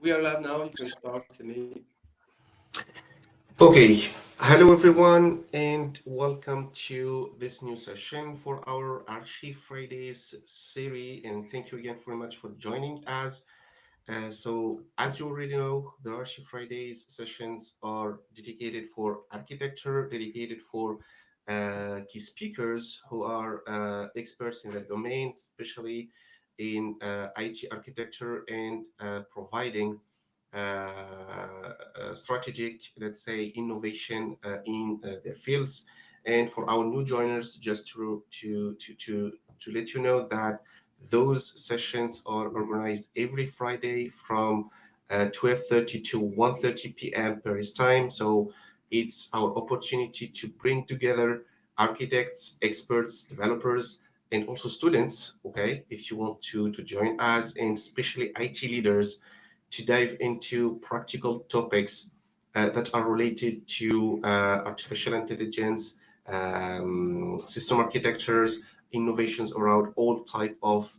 We are live now. You can start, Jimmy. Okay, hello everyone, and welcome to this new session for our Archie Fridays series. And thank you again very much for joining us. As you already know, the Archie Fridays sessions are dedicated for architecture, dedicated for key speakers who are experts in their domain, especially in IT architecture and providing strategic, let's say, innovation in their fields. And for our new joiners, just to let you know that those sessions are organized every Friday from 12:30 to 1:30 p.m. Paris time. So it's our opportunity to bring together architects, experts, developers, and also students. Okay, if you want to join us, and especially IT leaders to dive into practical topics that are related to artificial intelligence, system architectures, innovations around all type of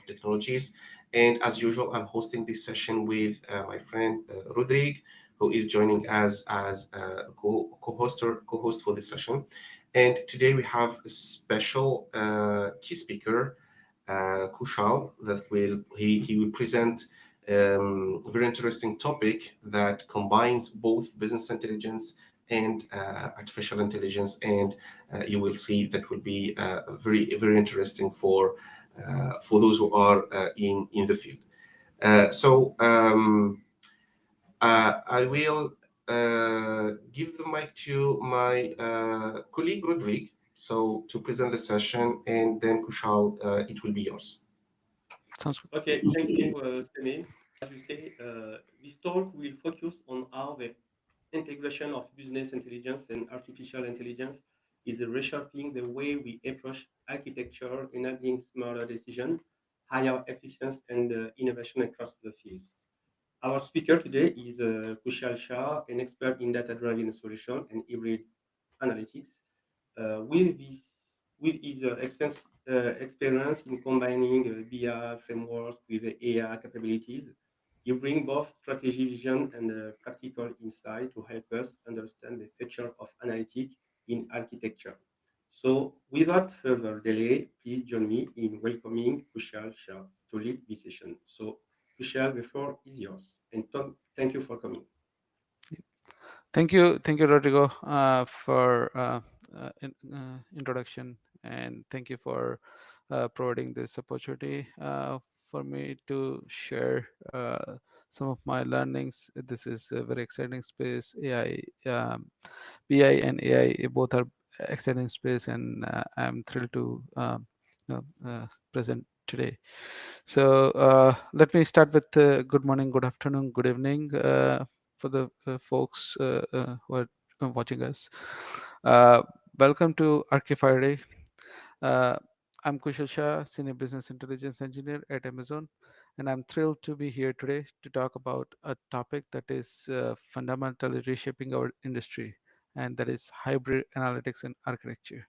technologies. And as usual, I'm hosting this session with my friend Rodrigue, who is joining us as co-host for this session. And today we have a special key speaker, Kushal, that he will present a very interesting topic that combines both business intelligence and artificial intelligence, and you will see that will be very interesting for those who are in the field. I will give the mic to my colleague Rodrigue, so to present the session, and then Kushal, it will be yours. Sounds good. Okay, thank you, Semi. As you say, this talk will focus on how the integration of business intelligence and artificial intelligence is reshaping the way we approach architecture, enabling smarter decision, higher efficiency, and innovation across the fields. Our speaker today is Kushal Shah, an expert in data-driven solution and hybrid analytics. With his experience in combining BI frameworks with AI capabilities, he brings both strategy vision and practical insight to help us understand the future of analytics in architecture. So, without further delay, please join me in welcoming Kushal Shah to lead this session. So, Kushal, the floor is yours. And Tom, thank you for coming. Thank you, Rodrigo, for introduction, and thank you for providing this opportunity for me to share some of my learnings. This is a very exciting space. BI and AI both are exciting space, and I'm thrilled to present today. So let me start with good morning, good afternoon, good evening for the folks who are watching us. Uh, Welcome to Archi Friday. Uh, I'm Kushal Shah, Senior Business Intelligence Engineer at Amazon, and I'm thrilled to be here today to talk about a topic that is fundamentally reshaping our industry, and that is hybrid analytics and architecture.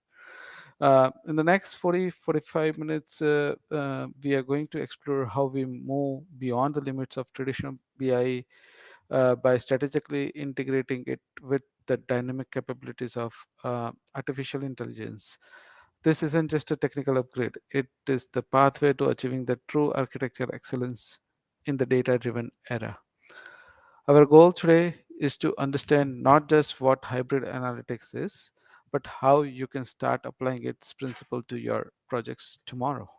In the next 45 minutes, we are going to explore how we move beyond the limits of traditional BI by strategically integrating it with the dynamic capabilities of artificial intelligence. This isn't just a technical upgrade, it is the pathway to achieving the true architectural excellence in the data driven era. Our goal today is to understand not just what hybrid analytics is, but how you can start applying its principle to your projects tomorrow.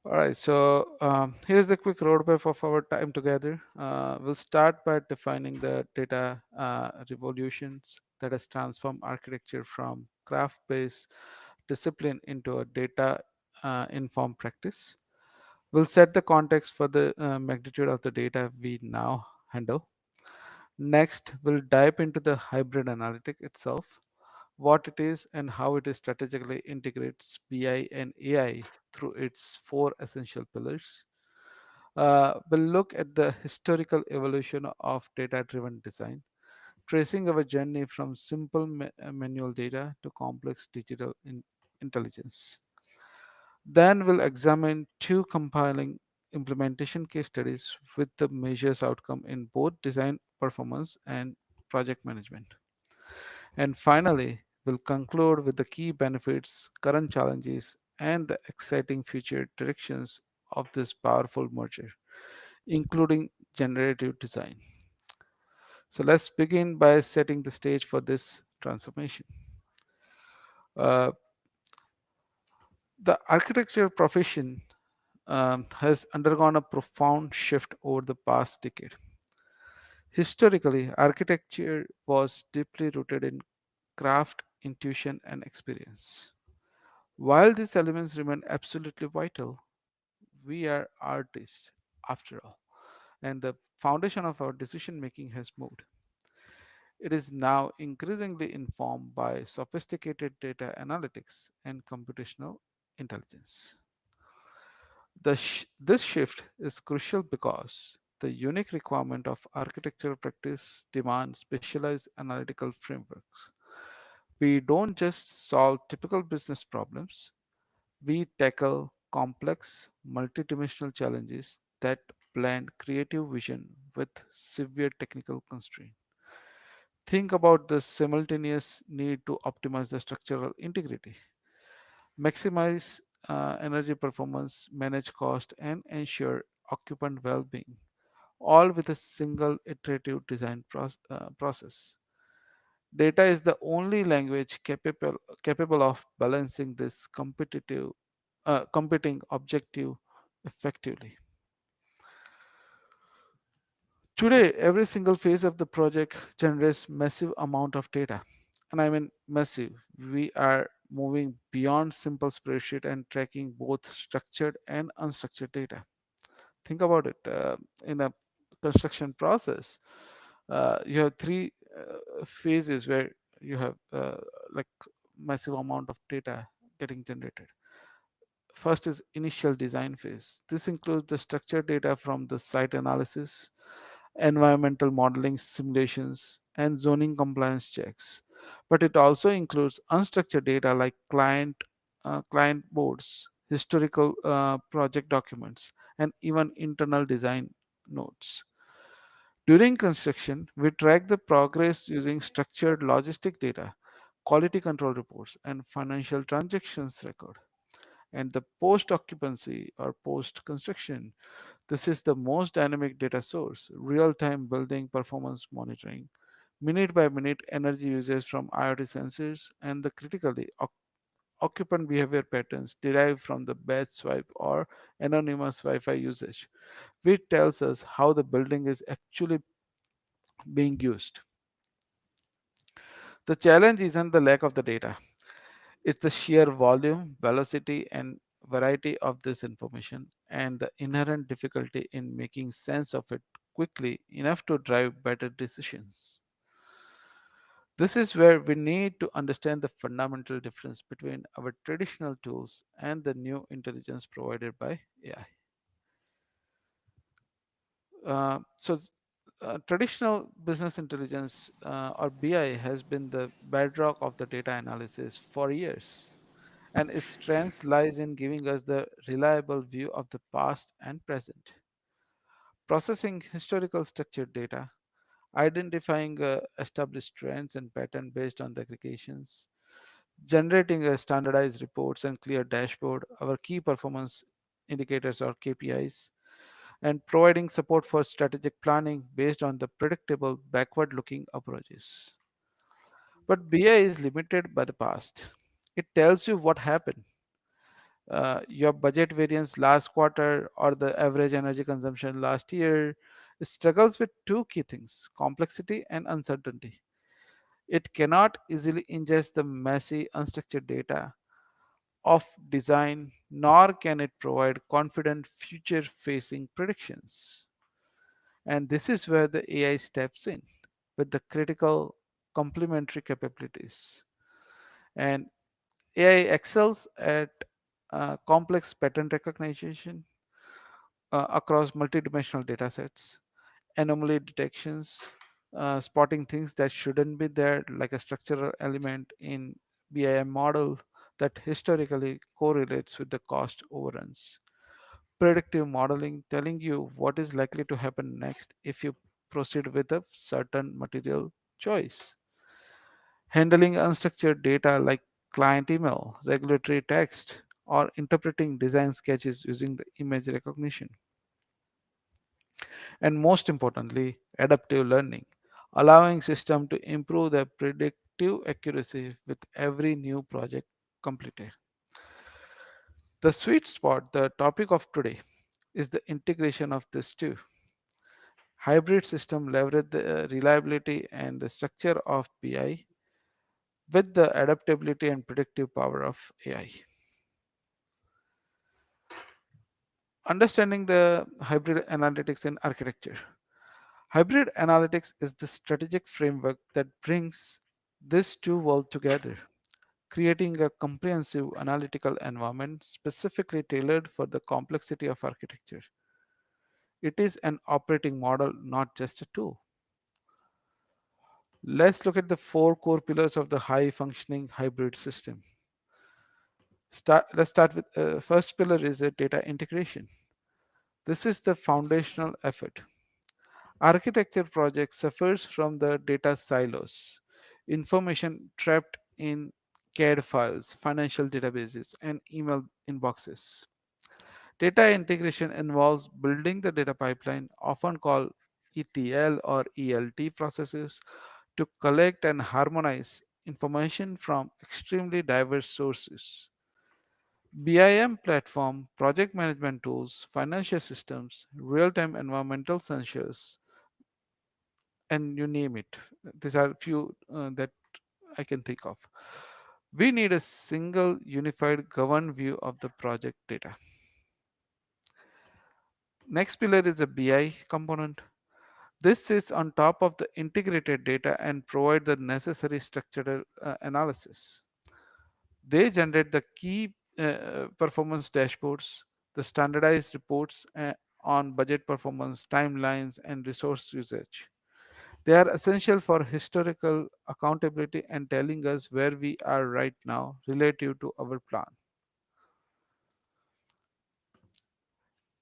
All right, so here's the quick roadmap of our time together. We'll start by defining the data revolutions that has transformed architecture from craft-based discipline into a data informed practice. We'll set the context for the magnitude of the data we now handle. Next, we'll dive into the hybrid analytic itself, what it is and how it is strategically integrates BI and AI through its four essential pillars. We'll look at the historical evolution of data-driven design, tracing our journey from simple manual data to complex digital intelligence. Then we'll examine two compelling implementation case studies with the measures outcome in both design performance and project management. And finally, we'll conclude with the key benefits, current challenges, and the exciting future directions of this powerful merger, including generative design. So let's begin by setting the stage for this transformation. Uh, the architecture profession has undergone a profound shift over the past decade. Historically, architecture was deeply rooted in craft, intuition, and experience. While these elements remain absolutely vital, we are artists after all, and the foundation of our decision making has moved. It is now increasingly informed by sophisticated data analytics and computational intelligence. This shift is crucial because the unique requirement of architectural practice demands specialized analytical frameworks. We don't just solve typical business problems, we tackle complex, multidimensional challenges that blend creative vision with severe technical constraint. Think about the simultaneous need to optimize the structural integrity, maximize energy performance, manage cost, and ensure occupant well being, all with a single iterative design process. Data is the only language capable of balancing this competing objective effectively. Today, every single phase of the project generates massive amount of data. And I mean massive. We are moving beyond simple spreadsheet and tracking both structured and unstructured data. Think about it. In a construction process, you have three phases where you have like massive amount of data getting generated. First is initial design phase. This includes the structured data from the site analysis, environmental modeling simulations, and zoning compliance checks. But it also includes unstructured data like client boards, historical project documents, and even internal design notes. During construction, we track the progress using structured logistic data, quality control reports, and financial transactions record. And the post occupancy or post construction, this is the most dynamic data source, real time building performance monitoring, minute by minute energy usage from IoT sensors, and the critically occupant behavior patterns derived from the batch swipe or anonymous Wi Fi usage, which tells us how the building is actually being used. The challenge isn't the lack of the data, it's the sheer volume, velocity, and variety of this information and the inherent difficulty in making sense of it quickly enough to drive better decisions. This is where we need to understand the fundamental difference between our traditional tools and the new intelligence provided by AI. Traditional business intelligence or BI has been the bedrock of the data analysis for years, and its strength lies in giving us the reliable view of the past and present, processing historical structured data, identifying established trends and patterns based on the aggregations, generating standardized reports and clear dashboard, our key performance indicators or KPIs, and providing support for strategic planning based on the predictable backward looking approaches. But BI is limited by the past. It tells you what happened, your budget variance last quarter or the average energy consumption last year. It struggles with two key things, complexity and uncertainty. It cannot easily ingest the messy, unstructured data of design, nor can it provide confident future facing predictions. And this is where the AI steps in with the critical complementary capabilities. And AI excels at complex pattern recognition across multidimensional data sets, anomaly detections, spotting things that shouldn't be there, like a structural element in BIM model that historically correlates with the cost overruns, predictive modeling, telling you what is likely to happen next if you proceed with a certain material choice, handling unstructured data like client email, regulatory text, or interpreting design sketches using the image recognition. And most importantly, adaptive learning, allowing system to improve their predictive accuracy with every new project completed. The sweet spot, the topic of today, is the integration of these two. Hybrid system leverage the reliability and the structure of BI with the adaptability and predictive power of AI. Understanding the hybrid analytics in architecture. Hybrid analytics is the strategic framework that brings these two worlds together, creating a comprehensive analytical environment specifically tailored for the complexity of architecture. It is an operating model, not just a tool. Let's look at the four core pillars of the high functioning hybrid system. Let's start with first pillar is a data integration. This is the foundational effort. Architecture project suffers from the data silos, information trapped in CAD files, financial databases, and email inboxes. Data integration involves building the data pipeline, often called ETL or ELT processes, to collect and harmonize information from extremely diverse sources. BIM platform, project management tools, financial systems, real time environmental sensors, and you name it. These are few that I can think of. We need a single unified governed view of the project data. Next pillar is a BI component. This sits on top of the integrated data and provide the necessary structural analysis. They generate the key performance dashboards, the standardized reports on budget performance, timelines, and resource usage. They are essential for historical accountability and telling us where we are right now relative to our plan.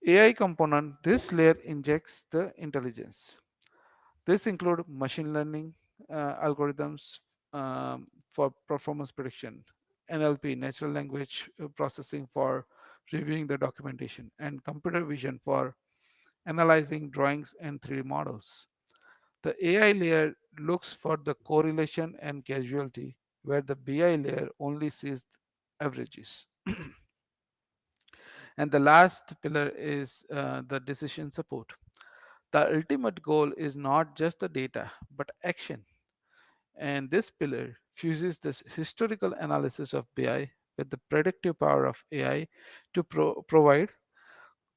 AI component, this layer injects the intelligence. This include machine learning algorithms for performance prediction, NLP, natural language processing for reviewing the documentation, and computer vision for analyzing drawings and 3D models. The AI layer looks for the correlation and causality, where the BI layer only sees averages. And the last pillar is the decision support. The ultimate goal is not just the data, but action. And this pillar fuses this historical analysis of BI with the predictive power of AI to provide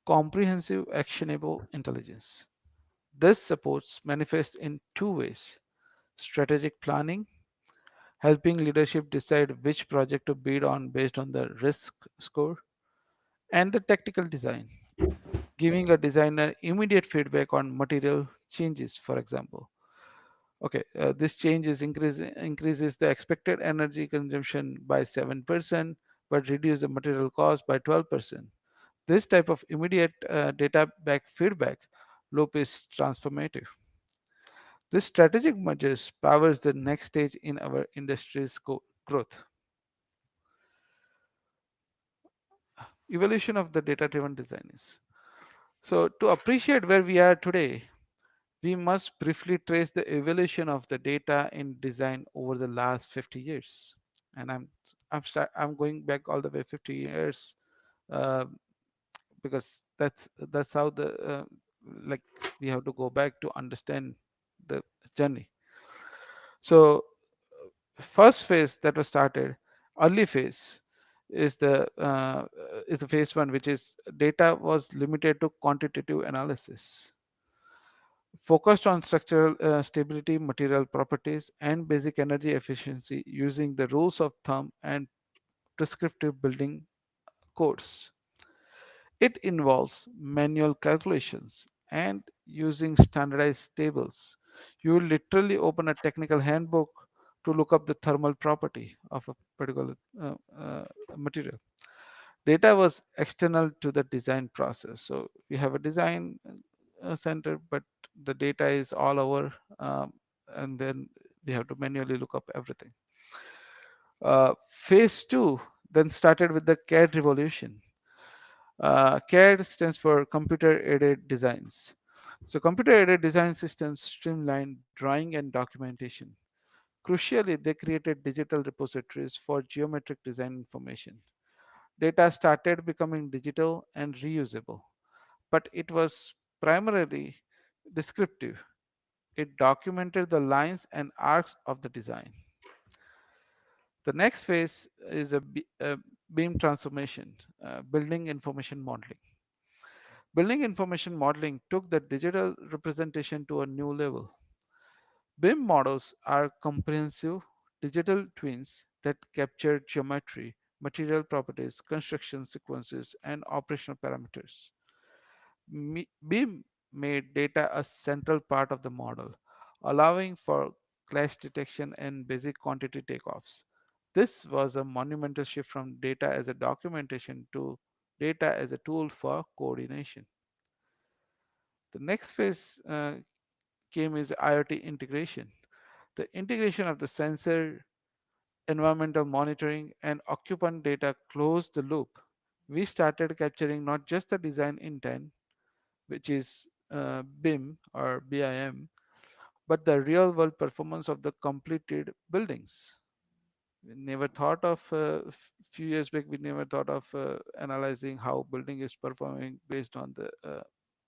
comprehensive, actionable intelligence. This supports manifest in two ways: strategic planning, helping leadership decide which project to bid on based on the risk score, and the tactical design, giving a designer immediate feedback on material changes, for example. Okay, this change increases the expected energy consumption by 7%, but reduce the material cost by 12%. This type of immediate data back feedback loop is transformative. This strategic measures powers the next stage in our industry's growth. Evolution of the data-driven design is. So to appreciate where we are today, we must briefly trace the evolution of the data in design over the last 50 years. And I'm going back all the way 50 years uh, because that's how the like we have to go back to understand the journey. So first phase that was started, early phase, is the phase one, which is data was limited to quantitative analysis, focused on structural stability, material properties, and basic energy efficiency using the rules of thumb and prescriptive building codes. It involves manual calculations and using standardized tables. You will literally open a technical handbook to look up the thermal property of a particular material. Data was external to the design process. So we have a design center, but the data is all over, and then we have to manually look up everything. Phase two then started with the CAD revolution. CAD stands for computer aided designs. So computer aided design systems streamlined drawing and documentation. Crucially, they created digital repositories for geometric design information. Data started becoming digital and reusable, but it was primarily descriptive. It documented the lines and arcs of the design. The next phase is a beam transformation, building information modeling. Building information modeling took the digital representation to a new level. BIM models are comprehensive digital twins that capture geometry, material properties, construction sequences, and operational parameters. BIM made data a central part of the model, allowing for clash detection and basic quantity takeoffs. This was a monumental shift from data as a documentation to data as a tool for coordination. The next phase came is IoT integration. The integration of the sensor, environmental monitoring, and occupant data closed the loop. We started capturing not just the design intent, which is BIM or BIM, but the real world performance of the completed buildings. We never thought of few years back. We never thought of analyzing how building is performing based on the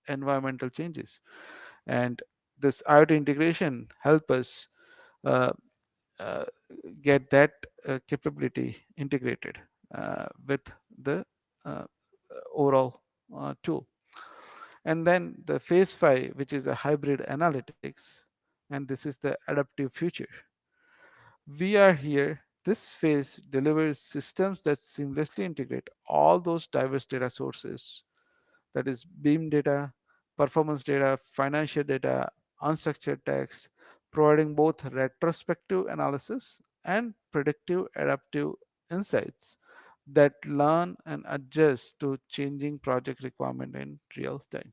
environmental changes, and this IoT integration help us uh, uh, get that capability integrated with the uh, overall tool. And then the phase 5, which is a hybrid analytics, and this is the adaptive future. We are here. This phase delivers systems that seamlessly integrate all those diverse data sources, that is beam data, performance data, financial data, unstructured text, providing both retrospective analysis and predictive adaptive insights that learn and adjust to changing project requirement in real time.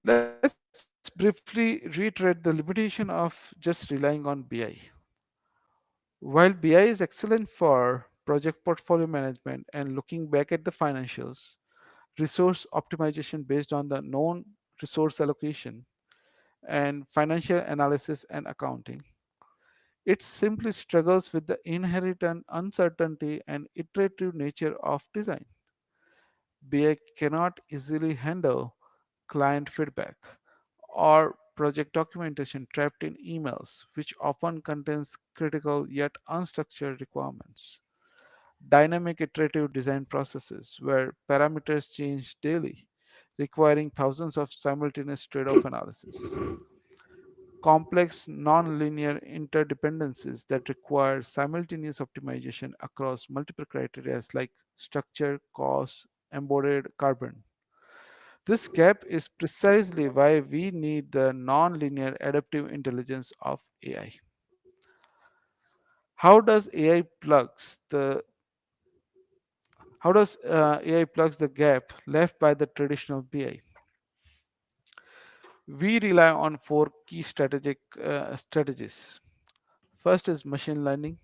Let's briefly reiterate the limitation of just relying on BI. While BI is excellent for project portfolio management and looking back at the financials, resource optimization based on the known resource allocation, and financial analysis and accounting, it simply struggles with the inherent uncertainty and iterative nature of design. BI cannot easily handle client feedback or project documentation trapped in emails, which often contains critical yet unstructured requirements. Dynamic iterative design processes where parameters change daily, requiring thousands of simultaneous trade off analysis. Complex non-linear interdependencies that require simultaneous optimization across multiple criteria like structure, cost, embodied carbon. This gap is precisely why we need the non-linear adaptive intelligence of AI. How does AI plugs the how does AI plugs the gap left by the traditional BI? We rely on four key strategies. First is machine learning.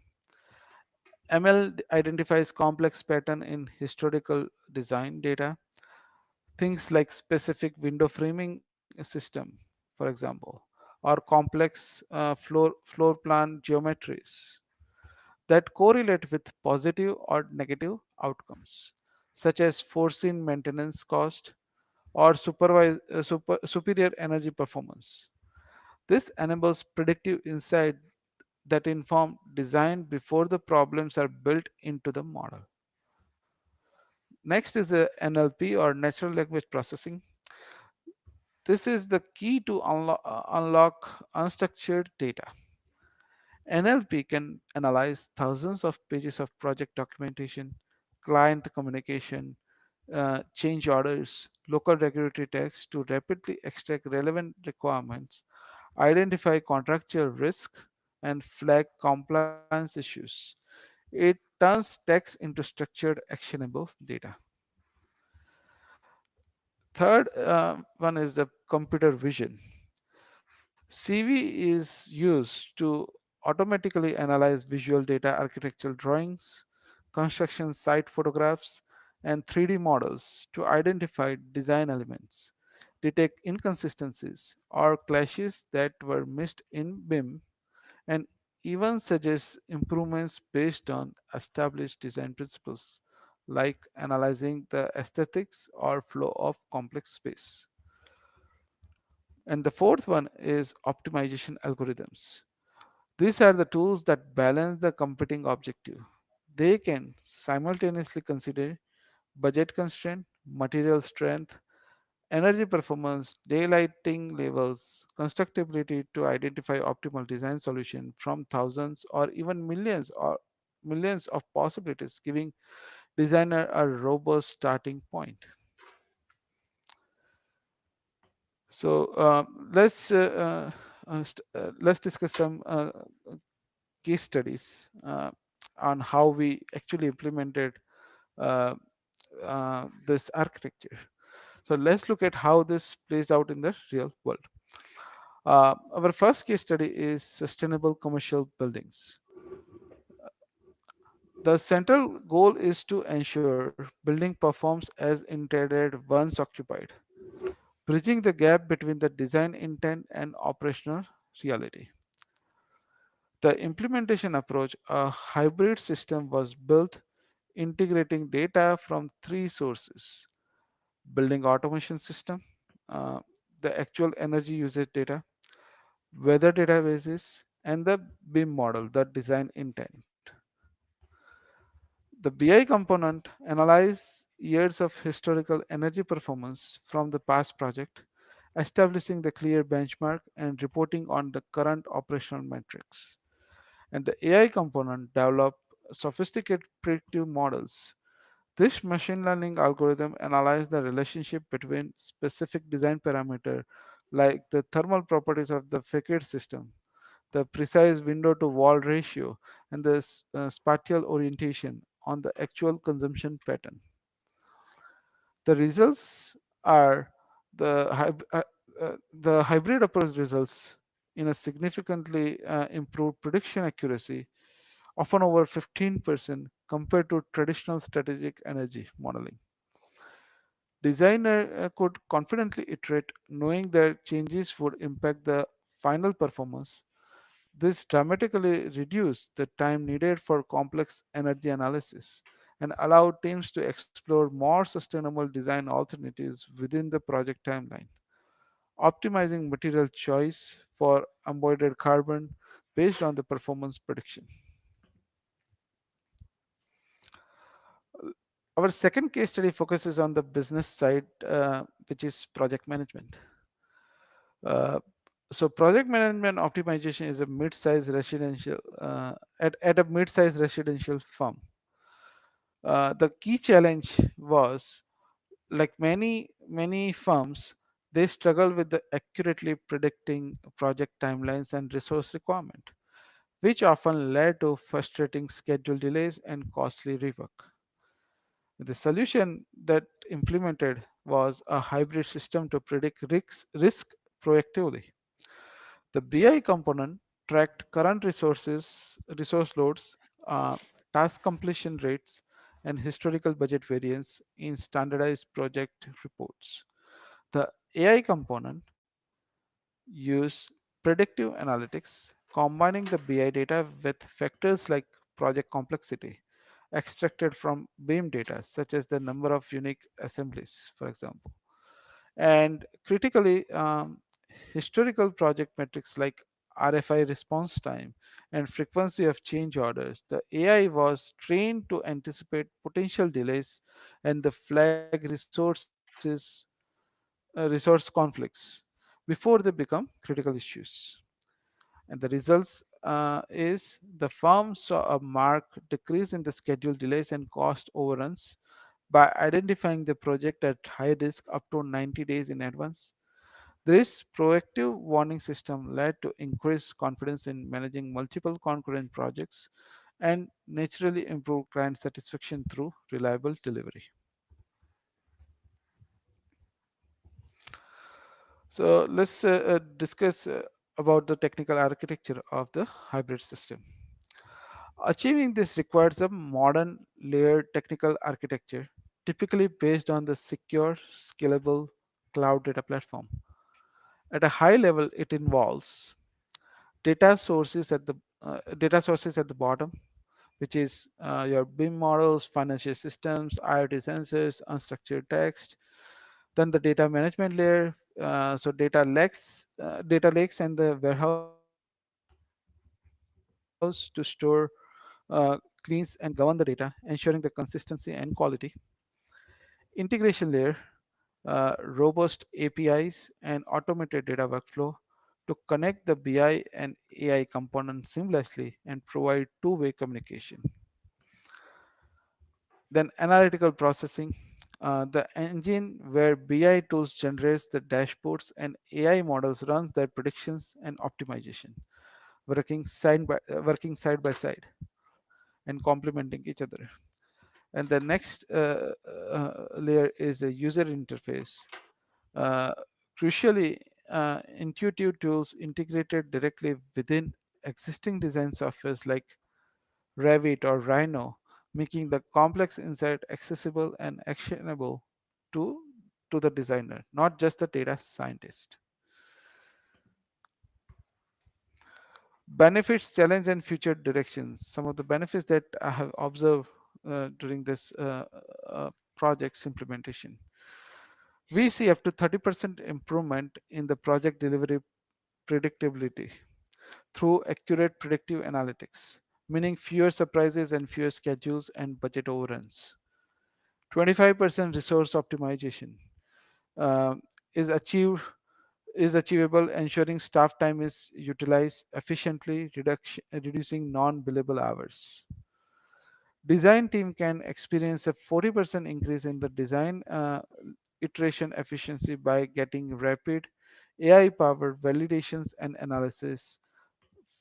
ML identifies complex pattern in historical design data, things like specific window framing system, for example, or complex floor plan geometries that correlate with positive or negative outcomes, such as foreseen maintenance cost or superior energy performance. This enables predictive insight that inform design before the problems are built into the model. Next is the NLP or natural language processing. This is the key to unlock unstructured data. NLP can analyze thousands of pages of project documentation, client communication, change orders, local regulatory text to rapidly extract relevant requirements, identify contractual risk, and flag compliance issues. It turns text into structured, actionable data. Third one is the computer vision. CV is used to automatically analyze visual data, architectural drawings, construction site photographs, and 3D models to identify design elements, detect inconsistencies or clashes that were missed in BIM, and even suggest improvements based on established design principles, like analyzing the aesthetics or flow of complex space. And the fourth one is optimization algorithms. These are the tools that balance the competing objective. They can simultaneously consider budget constraint, material strength, energy performance, daylighting levels, constructability to identify optimal design solution from thousands or even millions of possibilities, giving designer a robust starting point. So let's discuss some case studies on how we actually implemented uh, this architecture. So let's look at how this plays out in the real world. Our first case study is sustainable commercial buildings. The central goal is to ensure building performs as intended once occupied, bridging the gap between the design intent and operational reality. The implementation approach, a hybrid system, was built integrating data from three sources: building automation system, uh, the actual energy usage data, weather databases, and the BIM model, the design intent. The BI component analyzes years of historical energy performance from the past project, establishing the clear benchmark and reporting on the current operational metrics. And the AI component develop sophisticated predictive models. This machine learning algorithm analyzes the relationship between specific design parameter like the thermal properties of the facade system, the precise window to wall ratio, and the spatial orientation on the actual consumption pattern. The results are the, the hybrid approach results in a significantly improved prediction accuracy, often over 15% compared to traditional strategic energy modeling. Designer could confidently iterate knowing that changes would impact the final performance. This dramatically reduced the time needed for complex energy analysis and allowed teams to explore more sustainable design alternatives within the project timeline, optimizing material choice for embodied carbon based on the performance prediction. Our second case study focuses on the business side, which is project management. Uh, so project management optimization is a mid-sized residential at a mid-sized residential firm. The key challenge was, like many firms, they struggle with the accurately predicting project timelines and resource requirement, which often led to frustrating schedule delays and costly rework. The solution that implemented was a hybrid system to predict risk proactively. The BI component tracked current resource loads, uh, task completion rates, and historical budget variance in standardized project reports. The AI component used predictive analytics, combining the BI data with factors like project complexity extracted from BIM data, such as the number of unique assemblies, for example. And critically, historical project metrics like RFI response time and frequency of change orders. The AI was trained to anticipate potential delays and the flag resource conflicts before they become critical issues. And the results is the firm saw a marked decrease in the schedule delays and cost overruns by identifying the project at high risk up to 90 days in advance. This proactive warning system led to increased confidence in managing multiple concurrent projects and naturally improve client satisfaction through reliable delivery. So let's discuss about the technical architecture of the hybrid system. Achieving this requires a modern layered technical architecture, typically based on the secure, scalable cloud data platform. At a high level, it involves data sources at the bottom, which is your BIM models, financial systems, IoT sensors, unstructured text. Then the data management layer, so data lakes, and the warehouse to store, cleans, and govern the data, ensuring the consistency and quality. Integration layer, robust APIs and automated data workflow to connect the BI and AI components seamlessly and provide two-way communication. Then analytical processing, the engine where BI tools generates the dashboards and AI models runs their predictions and optimization, working side by side and complementing each other. And the next layer is a user interface. Uh, Crucially, intuitive tools integrated directly within existing design softwares like Revit or Rhino, making the complex insight accessible and actionable to, to the designer, not just the data scientist. Benefits, challenge, and future directions. Some of the benefits that I have observed during this project's implementation. We see up to 30% improvement in the project delivery predictability through accurate predictive analytics, meaning fewer surprises and fewer schedules and budget overruns. 25% resource optimization uh, is achieved is achievable, ensuring staff time is utilized efficiently, reducing non-billable hours. Design team can experience a 40% increase in the design iteration efficiency by getting rapid AI-powered validations and analysis,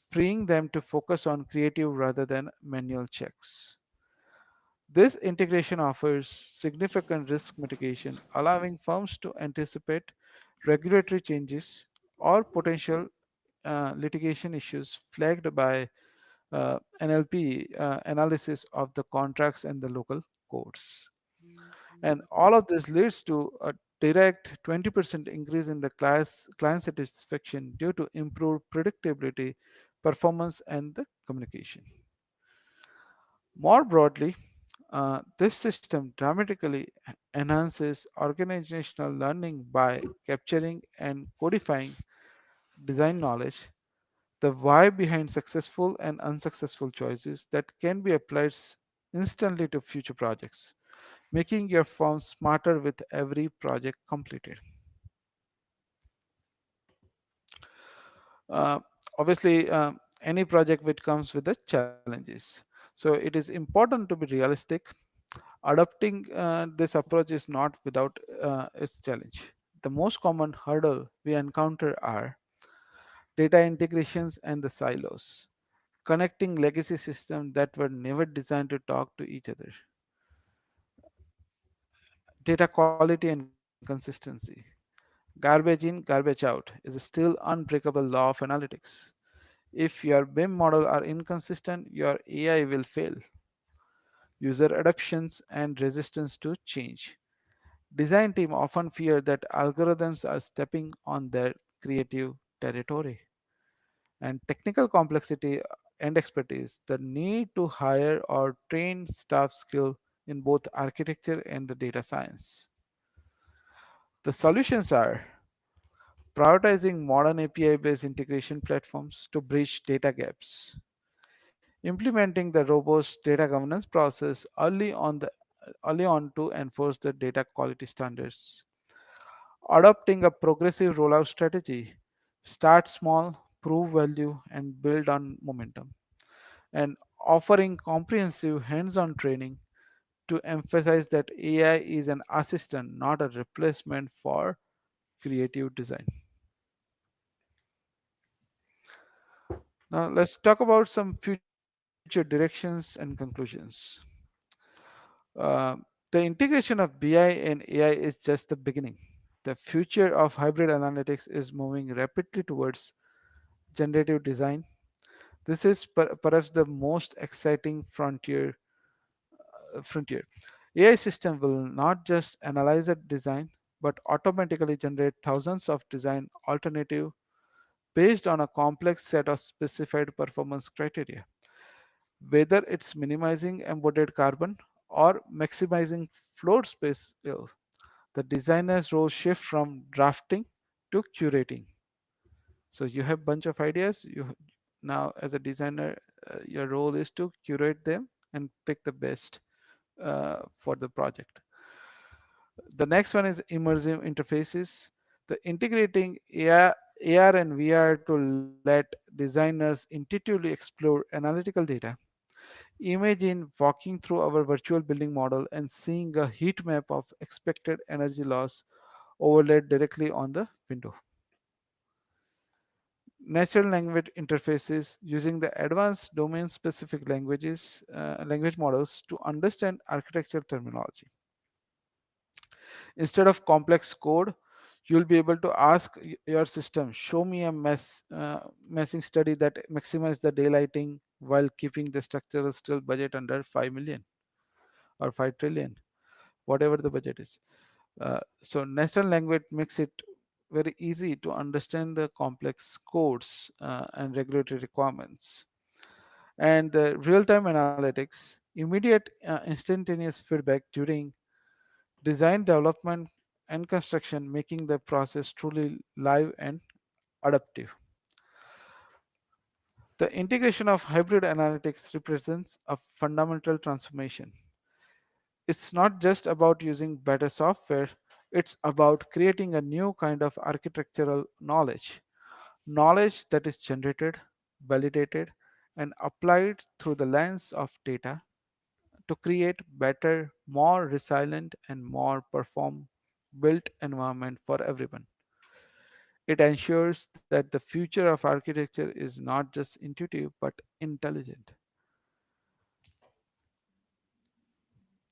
freeing them to focus on creative rather than manual checks. This integration offers significant risk mitigation, allowing firms to anticipate regulatory changes or potential litigation issues flagged by NLP analysis of the contracts and the local codes. And all of this leads to a direct 20% increase in the client satisfaction due to improved predictability, performance, and the communication. More broadly, this system dramatically enhances organizational learning by capturing and codifying design knowledge, the why behind successful and unsuccessful choices that can be applied instantly to future projects, making your firm smarter with every project completed. Uh, Obviously, any project which comes with the challenges. So it is important to be realistic. Adopting this approach is not without its challenge. The most common hurdle we encounter are data integrations and the silos, connecting legacy systems that were never designed to talk to each other, data quality and consistency. Garbage in, garbage out is a still unbreakable law of analytics. If your BIM model are inconsistent, your AI will fail. User adoptions and resistance to change. Design team often fear that algorithms are stepping on their creative territory. And technical complexity and expertise, the need to hire or train staff skill in both architecture and the data science. The solutions are prioritizing modern API based integration platforms to bridge data gaps, implementing the robust data governance process early on to enforce the data quality standards, adopting a progressive rollout strategy, start small, prove value, and build on momentum, and offering comprehensive hands on training to emphasize that AI is an assistant, not a replacement for creative design. Now, let's talk about some future future directions and conclusions. Uh, the integration of BI and AI is just the beginning. The future of hybrid analytics is moving rapidly towards generative design. This is perhaps the most exciting frontier. AI system will not just analyze a design but automatically generate thousands of design alternative based on a complex set of specified performance criteria. Whether it's minimizing embodied carbon or maximizing floor space yield, the designer's role shifts from drafting to curating. So you have bunch of ideas. You now as a designer, your role is to curate them and pick the best for the project. The next one is immersive interfaces. The integrating AR and VR to let designers intuitively explore analytical data. Imagine walking through our virtual building model and seeing a heat map of expected energy loss overlaid directly on the window. Natural language interfaces using the advanced domain specific language models to understand architectural terminology. Instead of complex code, you'll be able to ask your system, show me a messing study that maximize the daylighting while keeping the structural still budget under 5 million or 5 trillion, whatever the budget is. So natural language makes it very easy to understand the complex codes and regulatory requirements. And the real-time analytics, immediate instantaneous feedback during design development and construction, making the process truly live and adaptive. The integration of hybrid analytics represents a fundamental transformation. It's not just about using better software, it's about creating a new kind of architectural knowledge that is generated, validated, and applied through the lens of data to create better, more resilient, and more perform built environment for everyone. It ensures that the future of architecture is not just intuitive but intelligent.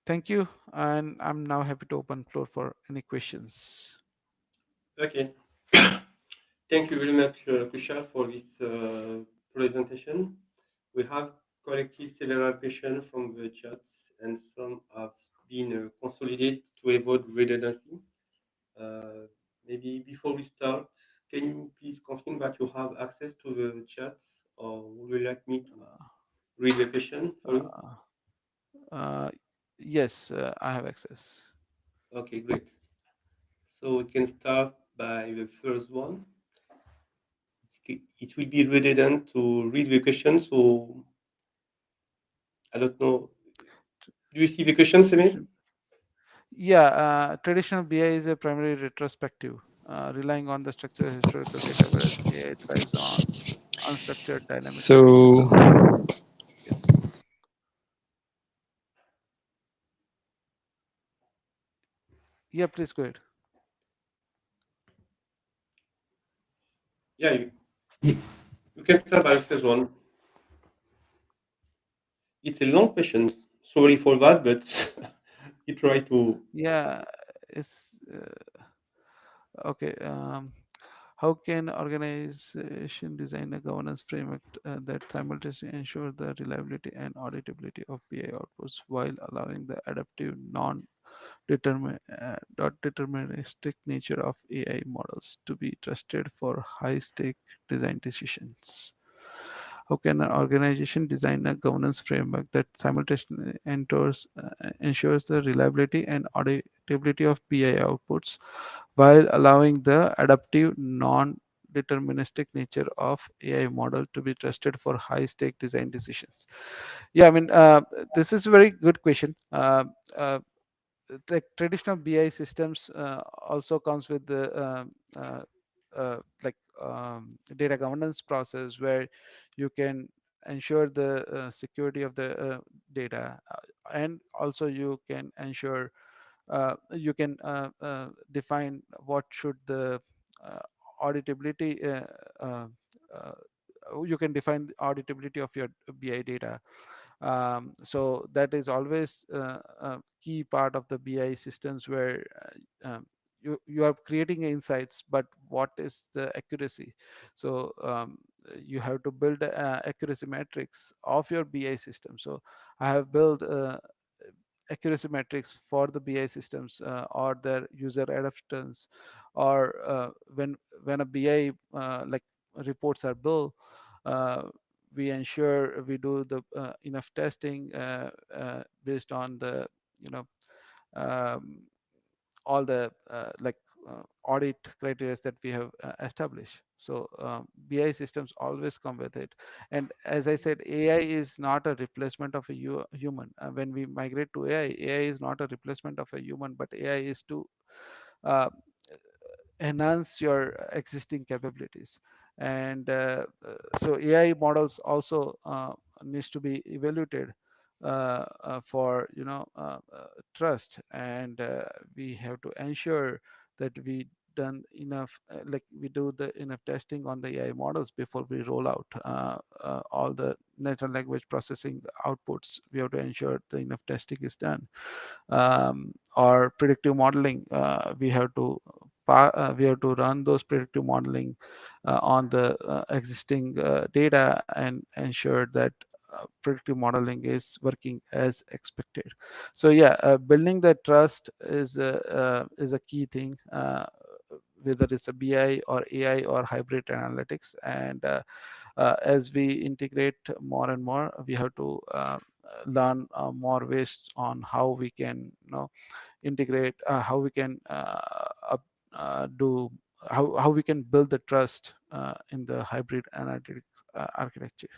Thank you, and I'm now happy to open floor for any questions. Okay. Thank you very much, Kushal, for this presentation. We have collected several questions from the chats, and some have been consolidated to avoid redundancy. Uh, Maybe before we start, can you please confirm that you have access to the chats, or would you like me to read the question for you? Uh, uh, yes, I have access. Okay, great. So we can start by the first one. It will be redundant to read the question, so I don't know. Do you see the question, Semi? Yeah, traditional BI is a primary retrospective, relying on the structured historical data, whereas AI thrives on unstructured dynamic So, data. Yeah, yeah, please go ahead. Yeah, you can start by the first one. It's a long question. Sorry for that, but you try to. Yeah, it's okay. How can organization design a governance framework that simultaneously ensure the reliability and auditability of BI outputs while allowing the adaptive not deterministic nature of AI models to be trusted for high-stake design decisions? How can an organization design a governance framework that simultaneously ensures the reliability and auditability of BI outputs while allowing the adaptive, non-deterministic nature of AI model to be trusted for high-stake design decisions? Yeah, I mean, this is a very good question. Uh, Traditional BI systems also comes with the uh, like data governance process where you can ensure the security of the data, and also you can ensure you can define what should the uh, auditability uh, uh, you can define the auditability of your BI data. So that is always a key part of the BI systems, where you are creating insights, but what is the accuracy? So you have to build accuracy metrics of your BI system. So I have built accuracy metrics for the BI systems, or their user adoptions, or when a BI reports are built, uh, we ensure we do the enough testing based on the, you know, um, all the audit criteria that we have established. So BI systems always come with it. And as I said, AI is not a replacement of a human. When we migrate to AI is not a replacement of a human, but AI is to uh, enhance your existing capabilities. And so AI models also needs to be evaluated for, trust. And we have to ensure that we done enough, we do the enough testing on the AI models before we roll out all the natural language processing outputs. We have to ensure the enough testing is done. Or predictive modeling, we have to run those predictive modeling on the existing data, and ensure that predictive modeling is working as expected. So yeah, building the trust is a key thing, whether it's a BI or AI or hybrid analytics. And as we integrate more and more, we have to learn more ways on how we can, integrate, how we can do how we can build the trust in the hybrid analytics architecture.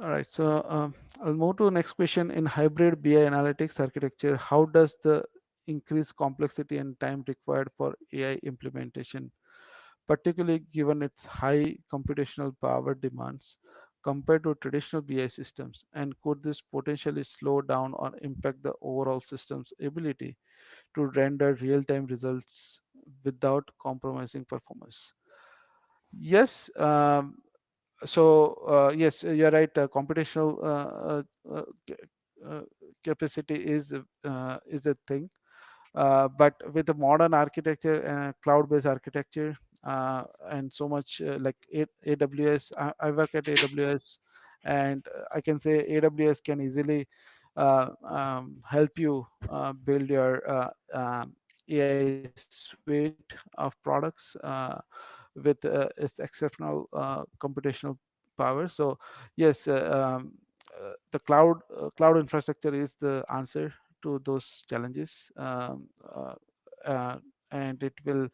All right, so I'll move to the next question. In hybrid BI analytics architecture, how does the increased complexity and time required for AI implementation, particularly given its high computational power demands, compared to traditional BI systems? And could this potentially slow down or impact the overall system's ability to render real-time results without compromising performance? Yes. Yes, you're right. Computational capacity is a thing, but with the modern architecture, cloud-based architecture, and so much AWS. I work at AWS, and I can say AWS can easily help you build your AI suite of products with its exceptional computational power. So yes, the cloud infrastructure is the answer to those challenges. Uh, and it will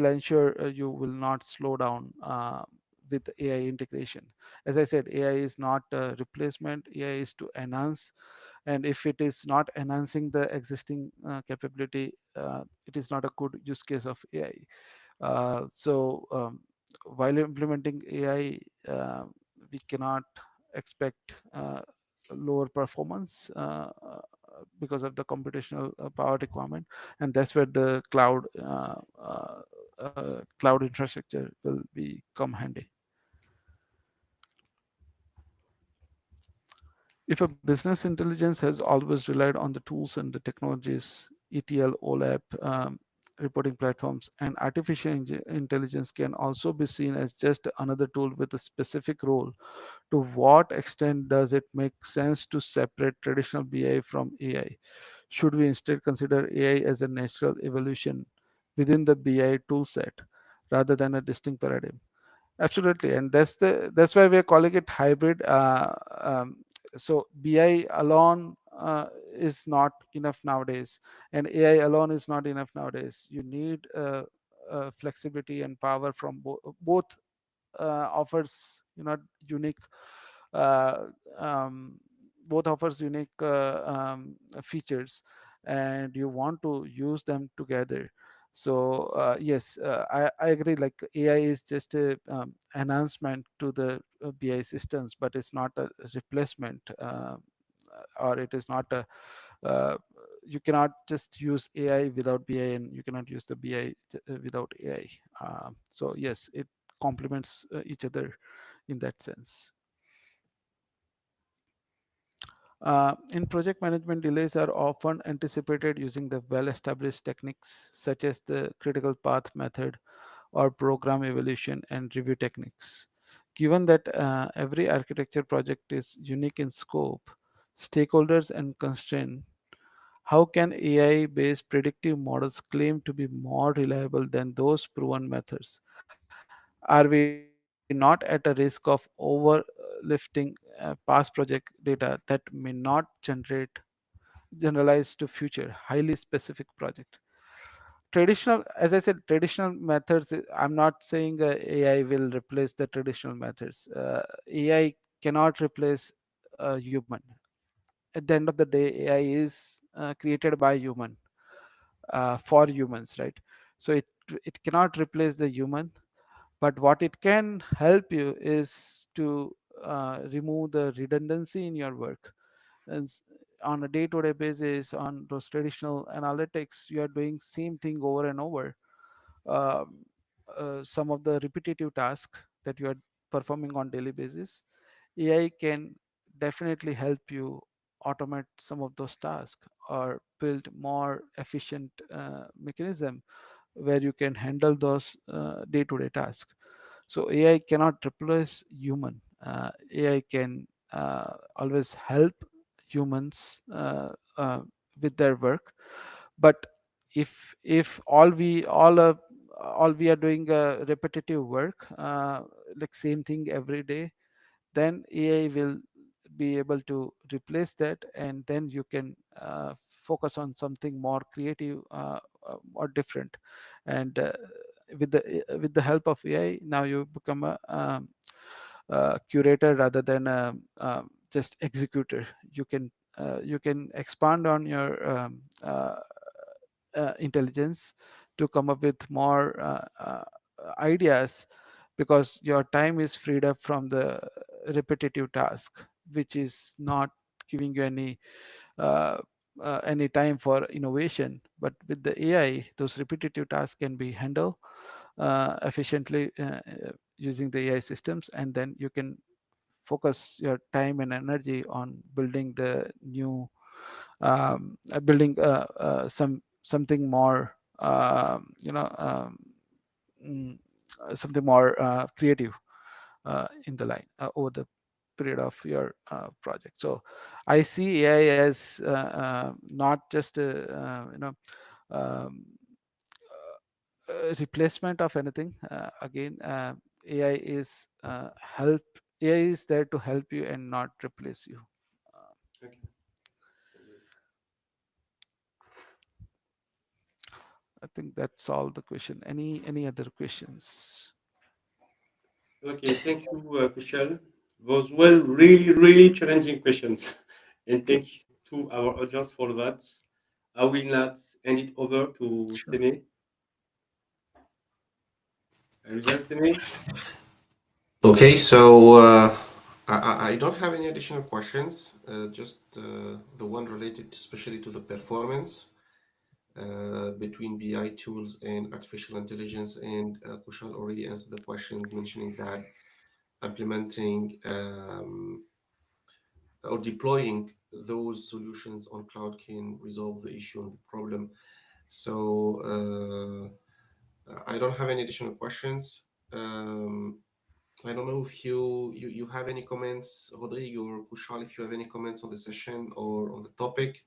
ensure you will not slow down with AI integration. As I said, AI is not a replacement. AI is to enhance, and if it is not enhancing the existing capability, it is not a good use case of AI. While implementing AI, we cannot expect lower performance because of the computational power requirement, and that's where the cloud infrastructure will become handy. If a business intelligence has always relied on the tools and the technologies, ETL, OLAP, reporting platforms, and artificial intelligence can also be seen as just another tool with a specific role. To what extent does it make sense to separate traditional BI from AI? Should we instead consider AI as a natural evolution within the BI toolset rather than a distinct paradigm? Absolutely, and that's why we are calling it hybrid. So BI alone is not enough nowadays, and AI alone is not enough nowadays. You need flexibility and power from both. Offers unique uh, um, both offers unique features, and you want to use them together. So yes, I agree, like AI is just a enhancement to the BI systems, but it's not a replacement, or it is not a uh, you cannot just use AI without BI, and you cannot use the BI without AI. So yes, it complements each other in that sense. In project management, delays are often anticipated using the well-established techniques such as the critical path method or program evaluation and review techniques. Given that every architecture project is unique in scope, stakeholders, and constraint, how can AI-based predictive models claim to be more reliable than those proven methods? Are we not at a risk of overlifting past project data that may not generalize to future highly specific project? Traditional, as I said, traditional methods, I'm not saying AI will replace the traditional methods. AI cannot replace a human. At the end of the day, AI is created by human, for humans, right? So it cannot replace the human, but what it can help you is to remove the redundancy in your work. And on a day-to-day basis, on those traditional analytics, you are doing same thing over and over. um, some of the repetitive tasks that you are performing on daily basis, AI can definitely help you automate some of those tasks or build more efficient mechanism where you can handle those day-to-day tasks. So AI cannot replace human. AI can always help humans with their work. But if all we are doing repetitive work, like same thing every day, then AI will be able to replace that, and then you can focus on something more creative or different. And with the help of AI, now you become a curator rather than just executor. You can expand on your intelligence to come up with more ideas, because your time is freed up from the repetitive task, which is not giving you uh, any time for innovation. But with the AI, those repetitive tasks can be handled efficiently using the AI systems, and then you can focus your time and energy on building the new building something more mm, something more creative in the line over the period of your project. So I see AI as not just a um, replacement of anything. Again, AI is help. AI is there to help you and not replace you. Uh, Okay. Great. I think that's all the question. Any other questions? Okay, thank you, Kushal. Those were really, really challenging questions. And Okay, thanks to our audience for that. I will not hand it over to sure. Seme. Are you there, Seme? Okay, so I don't have any additional questions, just the one related especially to the performance between BI tools and artificial intelligence. And Kushal already answered the questions, mentioning that implementing or deploying those solutions on cloud can resolve the issue and the problem. So I don't have any additional questions. Um, I don't know if you have any comments, Rodrigo or Kushal, if you have any comments on the session or on the topic.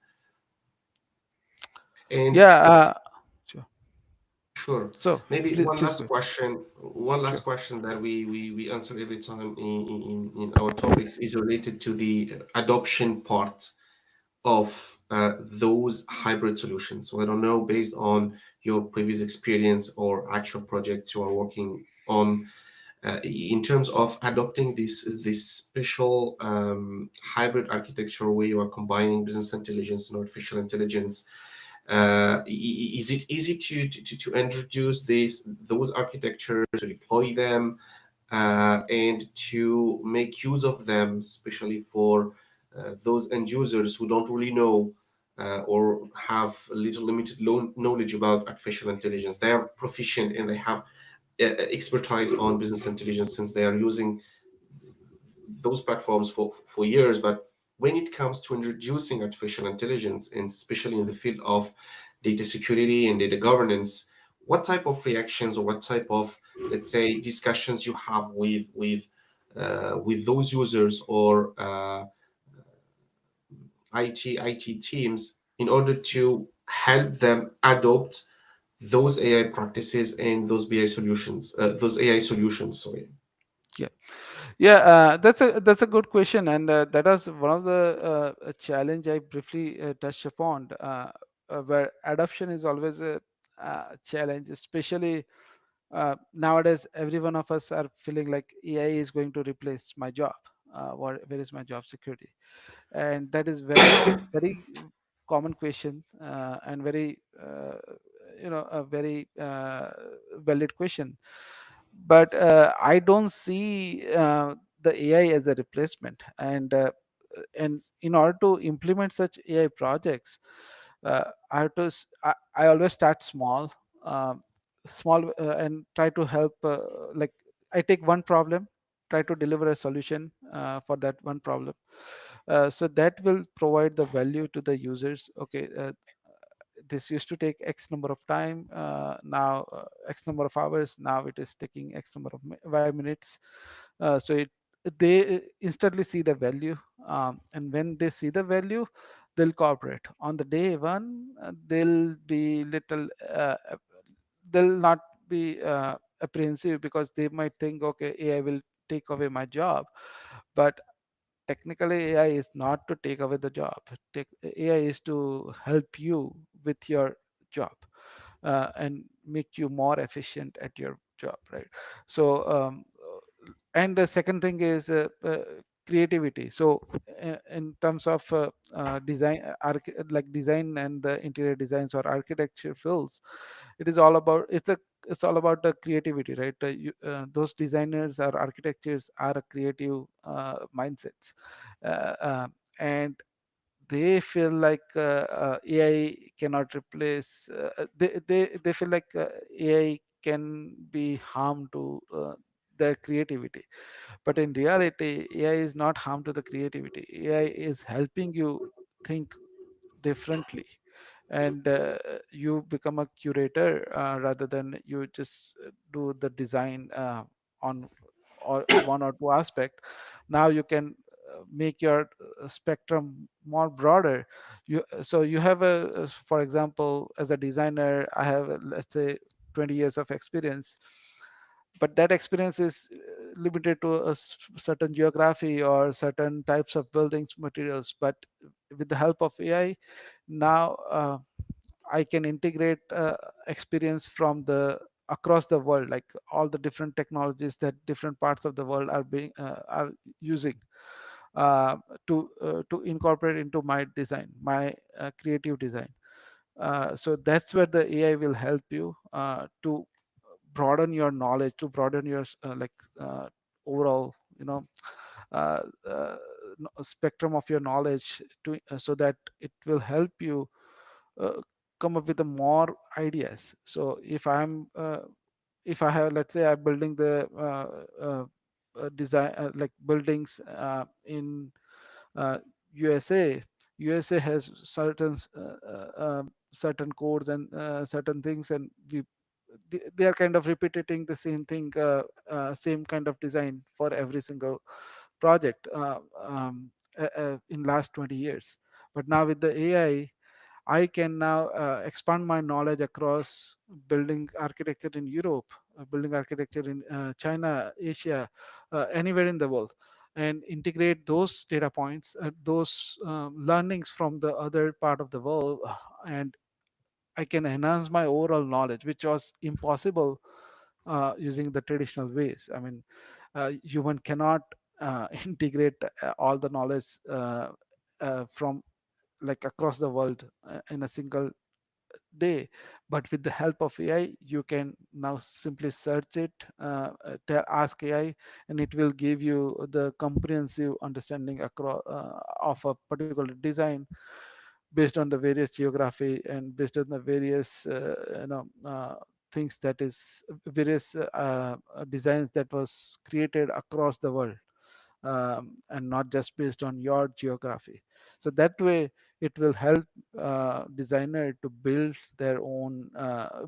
And Yeah, sure. sure, So maybe please go ahead. one last Sure. question that we answer every time in our topics is related to the adoption part of those hybrid solutions. So I don't know, based on your previous experience or actual projects you are working on, in terms of adopting this special hybrid architecture where you are combining business intelligence and artificial intelligence. Is it easy to introduce those architectures, to deploy them, and to make use of them, especially for those end users who don't really know or have little limited knowledge about artificial intelligence. They are proficient and they have expertise on business intelligence since they are using those platforms for years. But when it comes to introducing artificial intelligence, and especially in the field of data security and data governance, what type of reactions or what type of, let's say, discussions you have with those users or IT teams in order to help them adopt those AI practices and those BI solutions, those AI solutions. Sorry. Yeah. Yeah, that's a good question, and that was one of the challenge I briefly touched upon, where adoption is always a challenge, especially nowadays. Every one of us are feeling like AI is going to replace my job. Where is my job security? And that is very common question, and very a very valid question. But I don't see the AI as a replacement. And in order to implement such AI projects, I always start small, um, and try to help. Like, I take one problem, try to deliver a solution for that one problem. So that will provide the value to the users. Okay, this used to take X number of time, now X number of hours, now it is taking X number of 5 minutes. So they instantly see the value, and when they see the value, they'll cooperate. On the day one, they'll be little, they'll not be apprehensive, because they might think, okay, AI will take away my job. But technically, AI is not to take away the job. AI is to help you with your job, and make you more efficient at your job, right? So and the second thing is creativity. So in terms of design, like design and the interior designs or architecture fields, it is all about, it's all about the creativity, right? Those designers or architectures are a creative mindsets, and they feel like AI cannot replace. They feel like AI can be harm to their creativity. But in reality, AI is not harm to the creativity. AI is helping you think differently, and you become a curator, rather than you just do the design on or one or two aspect. Now you can make your spectrum more broader. You have for example, as a designer, I have let's say 20 years of experience, but that experience is limited to a certain geography or certain types of buildings materials. But with the help of AI, now I can integrate experience from the across the world, like all the different technologies that different parts of the world are using, uh, to incorporate into my design, my creative design. So that's where the AI will help you to broaden your knowledge, to broaden your overall, uh, uh, spectrum of your knowledge, to so that it will help you uh, come up with the more ideas. So if I have, let's say I'm building the design, like buildings in uh, USA. USA has certain codes and certain things, and they are kind of repeating the same thing, same kind of design for every single project in last 20 years. But now with the AI, I can now expand my knowledge across building architecture in Europe, building architecture in China, Asia, anywhere in the world, and integrate those data points, those learnings from the other part of the world, and I can enhance my overall knowledge, which was impossible using the traditional ways. I mean, human cannot integrate all the knowledge from like across the world in a single day. But with the help of AI, you can now simply search it, ask AI, and it will give you the comprehensive understanding across of a particular design. based on the various geography and based on the various things that is various designs that was created across the world, and not just based on your geography. So that way it will help designer to build their own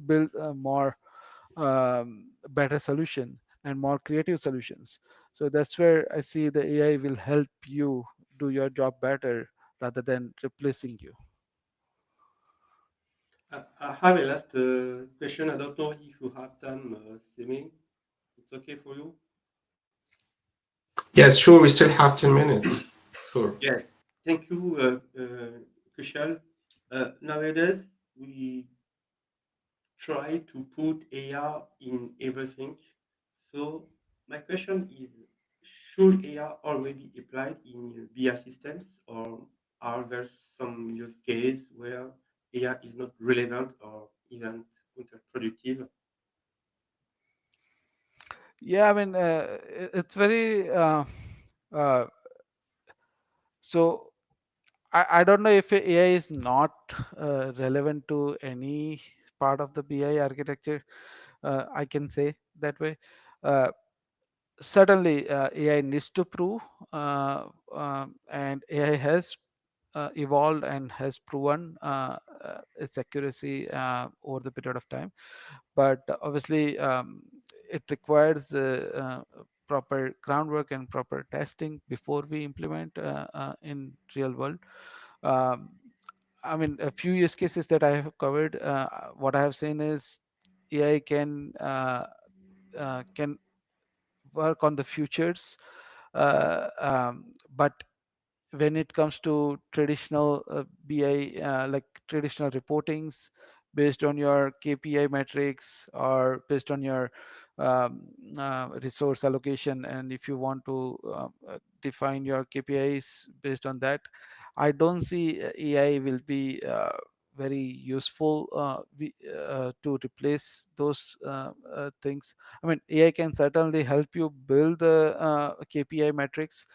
build more better solution and more creative solutions. So that's where I see the AI will help you do your job better rather than replacing you. I have a last question. I don't know if you have time, Simi. It's okay for you? Yes, sure. We still have 10 minutes. Sure. Yeah. Thank you, Kushal. Nowadays, we try to put AI in everything. So my question is, should AI already applied in BI systems, or are there some use case where AI is not relevant or even counterproductive? Yeah, I mean, it's very uh, so I don't know if AI is not relevant to any part of the BI architecture. I can say that way. Uh, Certainly, AI needs to prove, and AI has evolved and has proven its accuracy over the period of time. But obviously, it requires proper groundwork and proper testing before we implement in real world. Um, I mean, a few use cases that I have covered. What I have seen is AI can work on the futures, but when it comes to traditional BI, like traditional reportings based on your KPI metrics or based on your resource allocation, and if you want to define your KPIs based on that, I don't see AI will be very useful to replace those things. I mean, AI can certainly help you build the KPI metrics,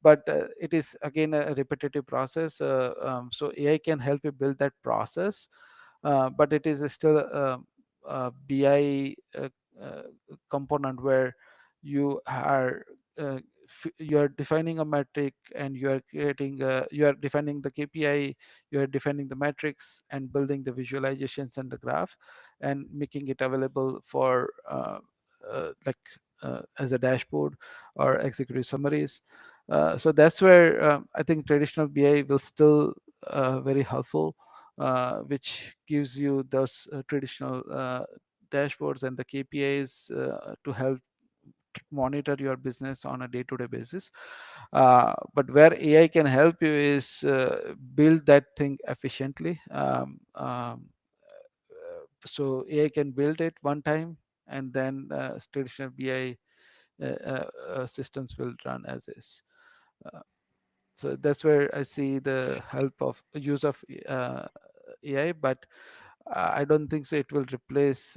but it is again a repetitive process. So AI can help you build that process, but it is still a BI uh, component where you are you are defining a metric and you are defining the KPI, you are defining the metrics and building the visualizations and the graph and making it available for like as a dashboard or executive summaries. So that's where I think traditional BI will still very helpful, which gives you those traditional dashboards and the KPIs to help monitor your business on a day-to-day basis. But where AI can help you is build that thing efficiently. So AI can build it one time, and then traditional BI systems will run as is. Uh, so that's where I see the help of use of AI, but I don't think so. It will replace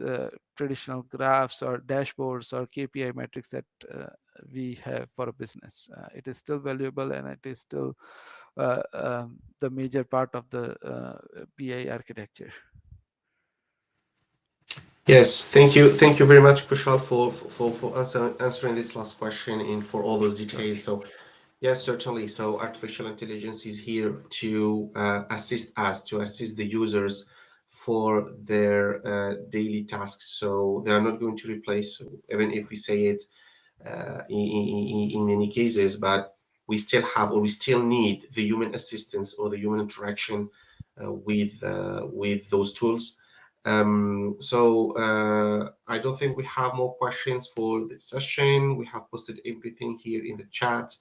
traditional graphs or dashboards or KPI metrics that we have for a business. It is still valuable and it is still the major part of the BI architecture. Yes, thank you very much, Kushal, for answering this last question and for all those Sure. details. So yes, certainly. So artificial intelligence is here to assist us, to assist the users for their daily tasks. So they are not going to replace, even if we say it in many cases, but we still have or we still need the human assistance or the human interaction with those tools. I don't think we have more questions for the session. We have posted everything here in the chat.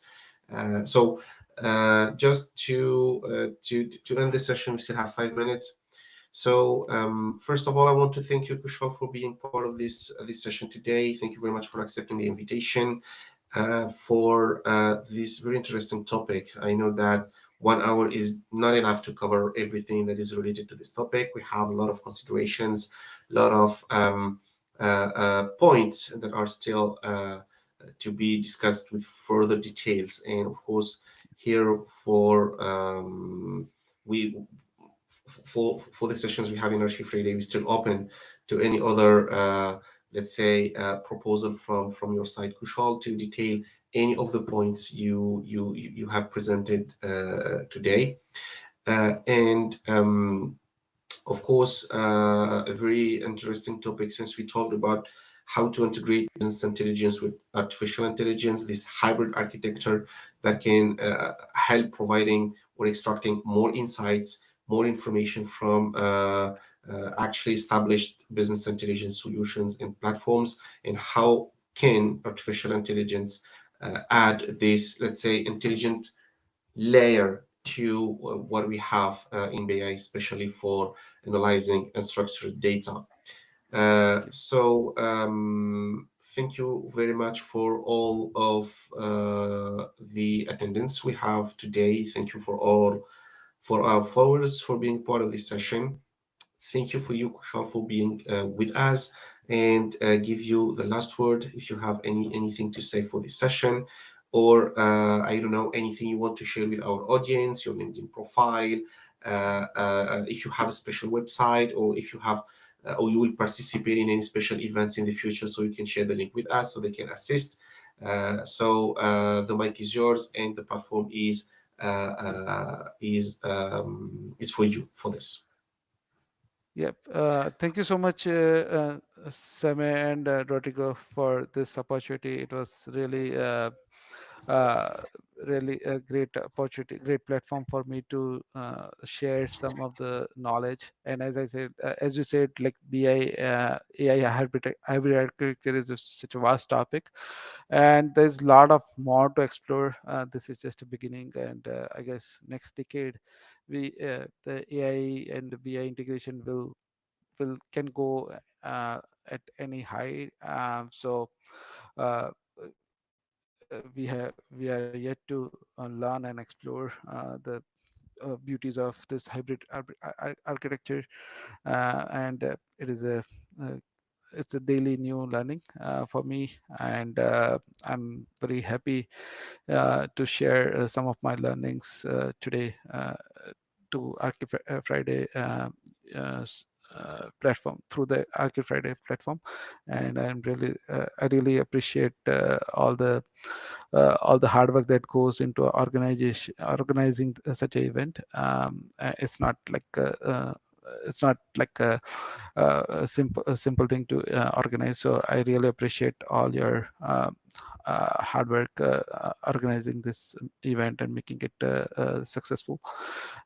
Just to end the session, we still have 5 minutes. First of all, I want to thank you, Kushal, for being part of this session today. Thank you very much for accepting the invitation for this very interesting topic. I know that 1 hour is not enough to cover everything that is related to this topic. We have a lot of considerations, a lot of points that are still to be discussed with further details. And of course, here for we for the sessions we have in Archive Friday. We're still open to any other, let's say, proposal from your side, Kushal, to detail any of the points you have presented today. And of course, a very interesting topic, since we talked about how to integrate business intelligence with artificial intelligence, this hybrid architecture that can help providing or extracting more insights, more information from actually established business intelligence solutions and platforms, and how can artificial intelligence add this, let's say, intelligent layer to what we have in BI, especially for analyzing unstructured data. Thank you very much for all of the attendance we have today. Thank you for our followers for being part of this session. Thank you for you, Kushal, for being with us, and give you the last word if you have anything to say for this session, or I don't know, anything you want to share with our audience, your LinkedIn profile, if you have a special website, or if you have or you will participate in any special events in the future, so you can share the link with us so they can assist. The mic is yours, and the platform is for you for this. Yep. Thank you so much, Same and Rodrigo, for this opportunity. It was uh, really a great opportunity, great platform for me to share some of the knowledge. And as I said, as you said, like BI, AI hybrid architecture is such a vast topic, and there's a lot of more to explore. This is just a beginning, and I guess next decade, the AI and the BI integration will can go at any height. We are yet to learn and explore the beauties of this hybrid architecture, and uh, it's a daily new learning for me, and I'm very happy to share some of my learnings today to Archive Friday uh, s- platform, through the Archive Friday platform, and I really appreciate all the hard work that goes into organizing such an event. It's not like it's not like a simple thing to organize. So I really appreciate all your hard work organizing this event and making it successful.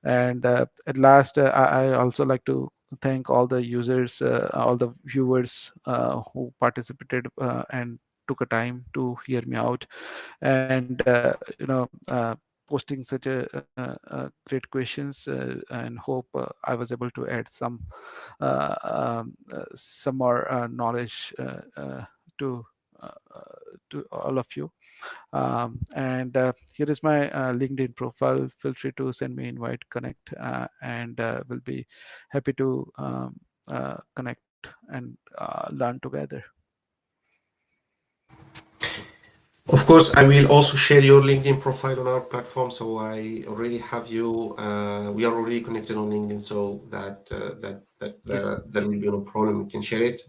And at last, I also like to thank all the users, all the viewers who participated and took a time to hear me out, and posting such a great questions, and hope I was able to add some more knowledge to all of you. And here is my LinkedIn profile. Feel free to send me invite, connect, and we'll be happy to connect and learn together. Of course, I will also share your LinkedIn profile on our platform. So I already have you. We are already connected on LinkedIn, so Yep. that will be no problem. We can share it.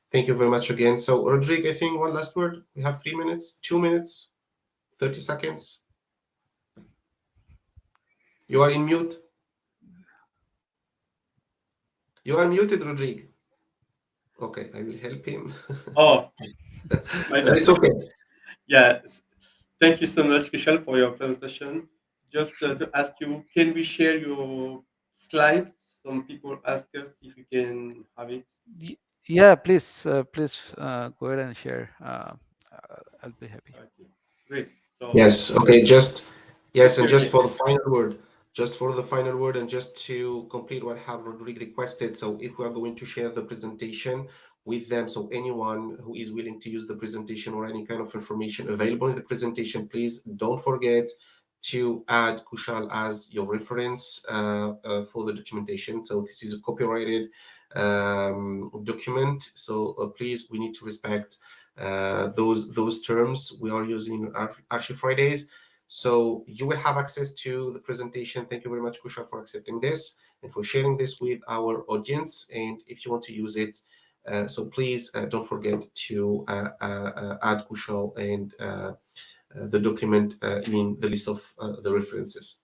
Thank you very much again. So, Rodrigo, I think one last word. We have 3 minutes, 2 minutes, 30 seconds. You are in mute. You are muted, Rodrigo. Okay, I will help him. Oh, my bad. It's okay. Yeah, thank you so much, Kishal, for your presentation. Just to ask you, can we share your slides? Some people ask us if we can have it. Y- Yeah, please go ahead and share. I'll be happy. Okay, great. So Yes, okay, yes, let's and hear just it. for the final word, and just to complete what have Rodrigo requested. So if we are going to share the presentation with them, so anyone who is willing to use the presentation or any kind of information available in the presentation, please don't forget to add Kushal as your reference for the documentation. So this is a copyrighted document. So please, we need to respect those terms we are using in Archie Fridays. So you will have access to the presentation. Thank you very much, Kushal, for accepting this and for sharing this with our audience. And if you want to use it, so please don't forget to add Kushal and the document in the list of the references.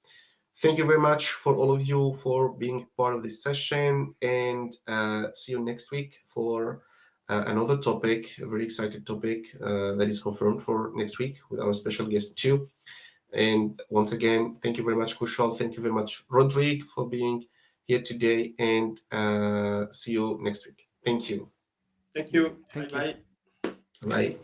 Thank you very much for all of you for being part of this session, and see you next week for another topic, a very excited topic that is confirmed for next week with our special guest too. And once again, thank you very much, Kushal. Thank you very much, Rodrigue, for being here today, and see you next week. Thank you. Thank you. Bye Thank you. bye. Bye.